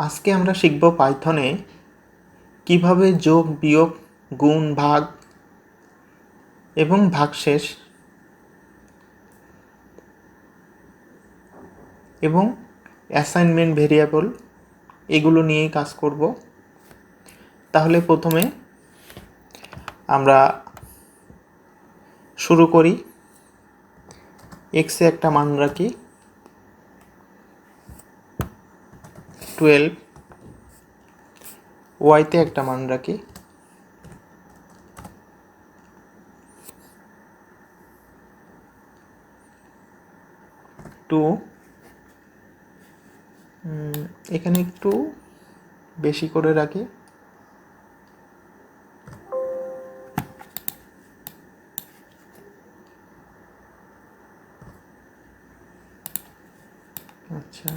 আজকে আমরা শিখব পাইথনে কিভাবে যোগ বিয়োগ গুণ ভাগ এবং ভাগশেষ এবং অ্যাসাইনমেন্ট ভেরিয়েবল এগুলো নিয়েই কাজ করব। তাহলে প্রথমে আমরা শুরু করি। এক্সে একটা মান রাখি 12, ওয়াইতে একটা মান রাখি 2, এখানে একটু বেশি করে রাখি, আচ্ছা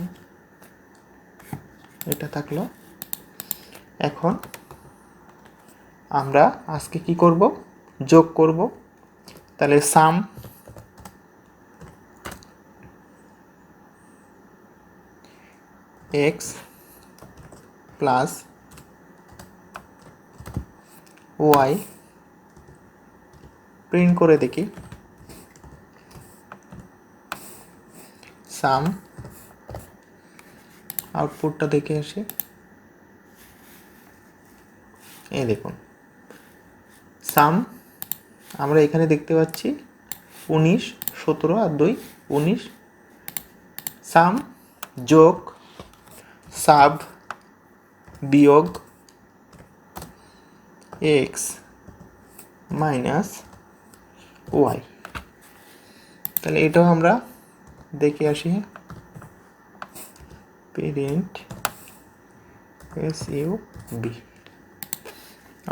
এটা থাকলো। এখন আমরা আজকে কি করব, যোগ করব। তাহলে সাম এক্স প্লাস ওয়াই প্রিন্ট করে দেখি। সাম আউটপুটটা দেখে আসি। এই দেখুন সাম আমরা এখানে দেখতে পাচ্ছি 19, 17 আর 2 19। সাম যোগ সাব বিয়োগ এক্স মাইনাস ওয়াই। তাহলে এটাও আমরা দেখে আসি। প্যারেন্ট SUB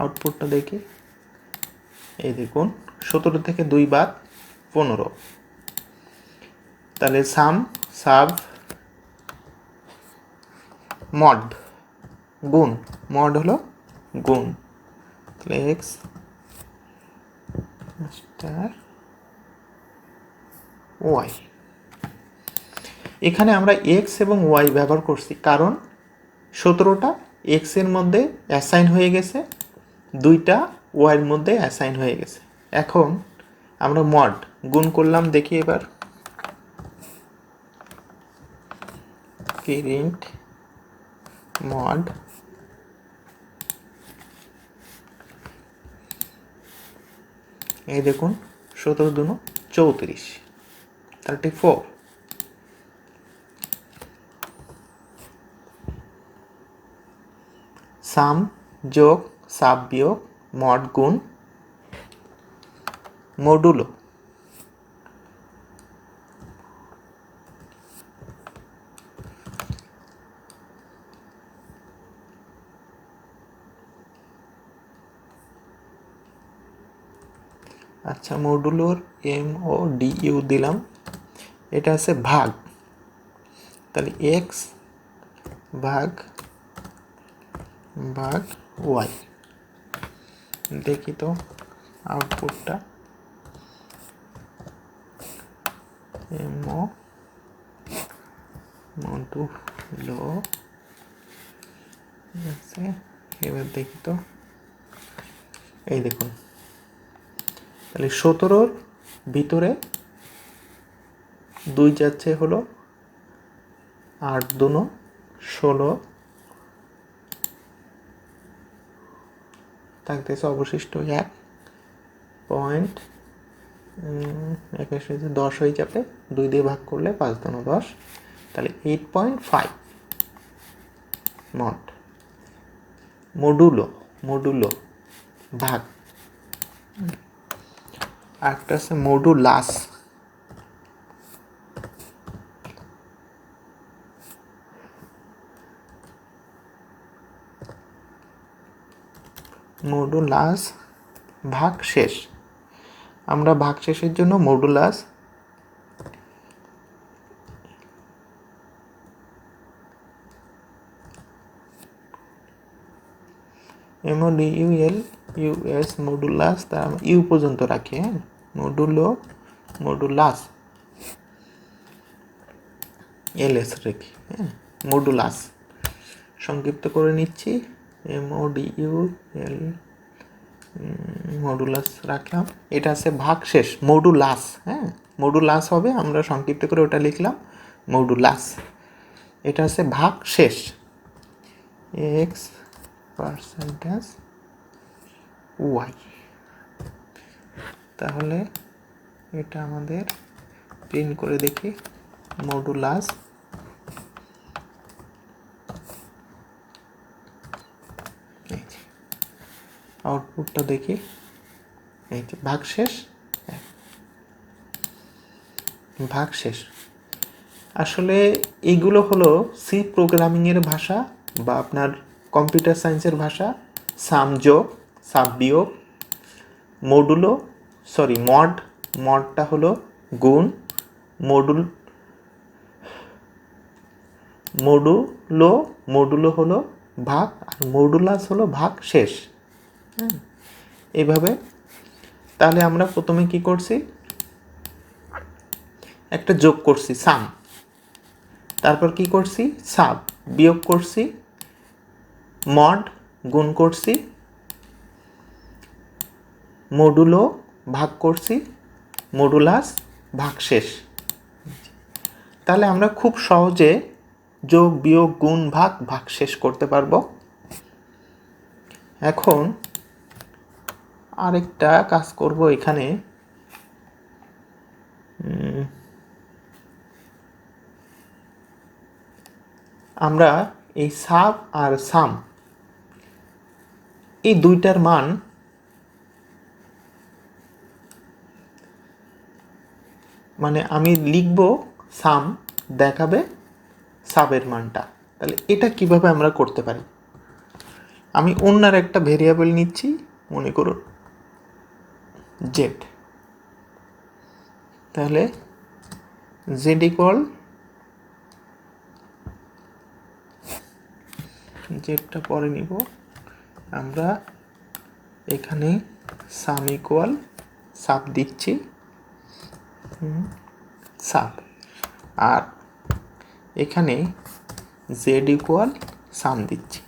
আউটপুটটা দেখি। এই দেখুন 17 থেকে 2 বাদ 15। তাহলে সাম সাব মড গুণ, মড হলো গুণ, তাহলে এক্স স্টার ওয়াই। এখানে আমরা এক্স এবং ওয়াই ব্যবহার করছি কারণ 17টা এক্সের মধ্যে অ্যাসাইন হয়ে গেছে, 2টা ওয়াইয়ের মধ্যে অ্যাসাইন হয়ে গেছে। এখন আমরা মড গুণ করলাম, দেখি এবার প্যারেন্ট মড এই দেখুন 17 দুনো 34 34। সাম যোগ সাব বিয়োগ মড গুণ মডুলো। আচ্ছা মডুলোর MODU দিলাম, এটা আছে ভাগ। তাহলে এক্স ভাগ ভাগ ওয়াই, দেখি তো আউটপুটটা। মডুলো আছে, এবার দেখি তো। এই দেখুন তাহলে 17-র ভিতরে 2 যাচ্ছে হলো 8 দুনো 16, থাকতেছে অবশিষ্ট 1 পয়েন্ট 10 হয়ে যাবে, 2 দিয়ে ভাগ করলে 5 দুনো 10, তাহলে 8.5 মড মডুলো ভাগ। আরেকটা আছে মডুলাস, মডুলাস ভাগ শেষ। আমরা ভাগ শেষের জন্য মডুলাস MODULUS মডুলাস, তার ইউ পর্যন্ত রাখি। হ্যাঁ মডুলাস LS রেখি, হ্যাঁ মডুলাস সংক্ষিপ্ত করে নিচ্ছি, MODUL মডুলাস রাখলাম। এটা আছে ভাগশেষ, মডুলাস। হ্যাঁ, মডুলাস হবে, আমরা সংক্ষিপ্ত করে ওটা লিখলাম মডুলাস। এটা আছে ভাগশেষ, x%y। তাহলে এটা আমাদের প্রিন্ট করে দেখি, মডুলাস আউটপুটটা দেখি, এই যে ভাগশেষ। ভাগশেষ আসলে এইগুলো হলো সি প্রোগ্রামিংয়ের ভাষা বা আপনার কম্পিউটার সায়েন্সের ভাষা। সাম যোগ, সাব বিয়োগ, মডটা হলো গুণ, মডুলো হলো ভাগ, আর মডুলাস হলো ভাগ শেষ। এইভাবে তাহলে আমরা প্রথমে কি করছি, একটা যোগ করছি সাম, তারপর কি করছি সাব, বিয়োগ করছি মড, গুণ করছি মডুলো, ভাগ করছি মডুলাস, ভাগশেষ। তাহলে আমরা খুব সহজে যোগ বিয়োগ গুণ ভাগ ভাগশেষ করতে পারবো। এখন আরেকটা কাজ করব, এখানে আমরা এই সাব আর সাম এই দুইটার মান মানে আমি লিখব সাম, দেখাবে সাবের মানটা। তাহলে এটা কিভাবে আমরা করতে পারি, আমি অন্য একটা ভেরিয়েবল নিচ্ছি, মনে করুন জেড। তাহলে জেড ইকুয়াল, জেডটা পরে নিব আমরা, এখানে সাম ইকুয়াল সাব দিচ্ছি, সাব, আর এখানে জেড ইকুয়াল সাম দিচ্ছি।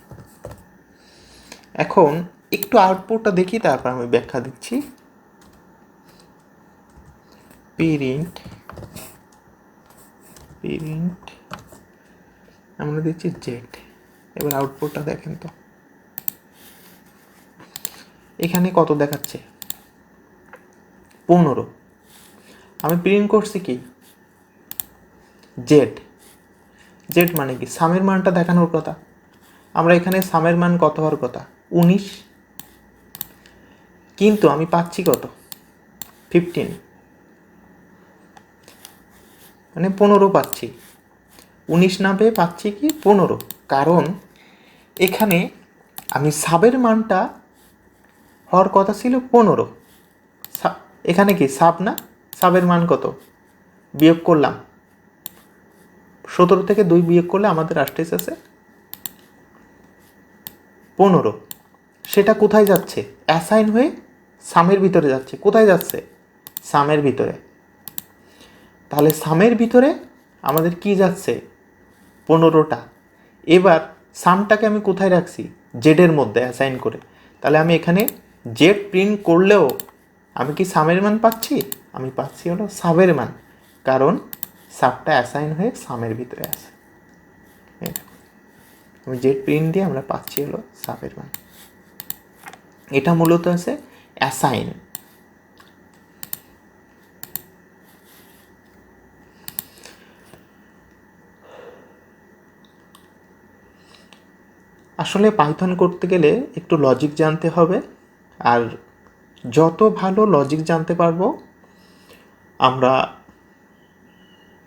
এখন একটু আউটপুটটা দেখি, তারপর আমি ব্যাখ্যা দিচ্ছি। প্রিন্ট আমরা দিচ্ছি জেড। এবার আউটপুটটা দেখেন তো, এখানে কত দেখাচ্ছে 15। আমি প্রিন্ট করছি কি জেড, জেড মানে কি সামের মানটা দেখানোর কথা। আমরা এখানে সামের মান কত হওয়ার কথা 19, কিন্তু আমি পাচ্ছি কত 15, মানে 15 পাচ্ছি। 19 না পেয়ে পাচ্ছি কি 15, কারণ এখানে আমি সাবের মানটা হওয়ার কথা ছিল 15, এখানে কি সাব না, সাবের মান কত বিয়োগ করলাম, 17 থেকে 2 বিয়োগ করলে আমাদের আসতেছে 15। সেটা কোথায় যাচ্ছে, অ্যাসাইন হয়ে সামের ভিতরে যাচ্ছে। কোথায় যাচ্ছে, সামের ভিতরে। তাহলে সামের ভিতরে আমাদের কি যাচ্ছে 15টা। এবার সামটাকে আমি কোথায় রাখছি, জেডের মধ্যে অ্যাসাইন করে। তাহলে আমি এখানে জেড প্রিন্ট করলেও আমি কি সামের মান পাচ্ছি, আমি পাচ্ছি হলো সাবের মান, কারণ সাবটা অ্যাসাইন হয়ে সামের ভিতরে আছে। আমি জেড প্রিন্ট দিয়ে আমরা পাচ্ছি হলো সাবের মান। এটা মূলত আছে অ্যাসাইন। আসলে পাইথন করতে গেলে একটু লজিক জানতে হবে, আর যত ভালো লজিক জানতে পারবো আমরা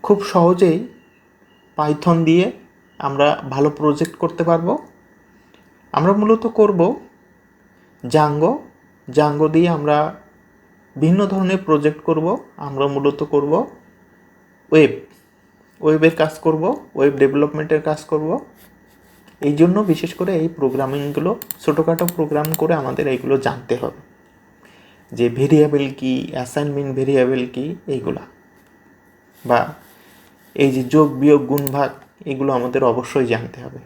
খুব সহজেই পাইথন দিয়ে আমরা ভালো প্রজেক্ট করতে পারবো। আমরা মূলত করব জাঙ্গো দিয়ে আমরা ভিন্ন ধরনের প্রজেক্ট করব। আমরা মূলত করব ওয়েবের কাজ করব, ওয়েব ডেভেলপমেন্টের কাজ করব। এই জন্য বিশেষ করে এই প্রোগ্রামিংগুলো, ছোটোখাটো প্রোগ্রাম করে আমাদের এইগুলো জানতে হবে, যে ভেরিয়েবল কি, অ্যাসাইনমেন্ট ভেরিয়েবল কি, এইগুলা, বা এই যে যোগ বিয়োগ গুণ ভাগ, এগুলো আমাদের অবশ্যই জানতে হবে।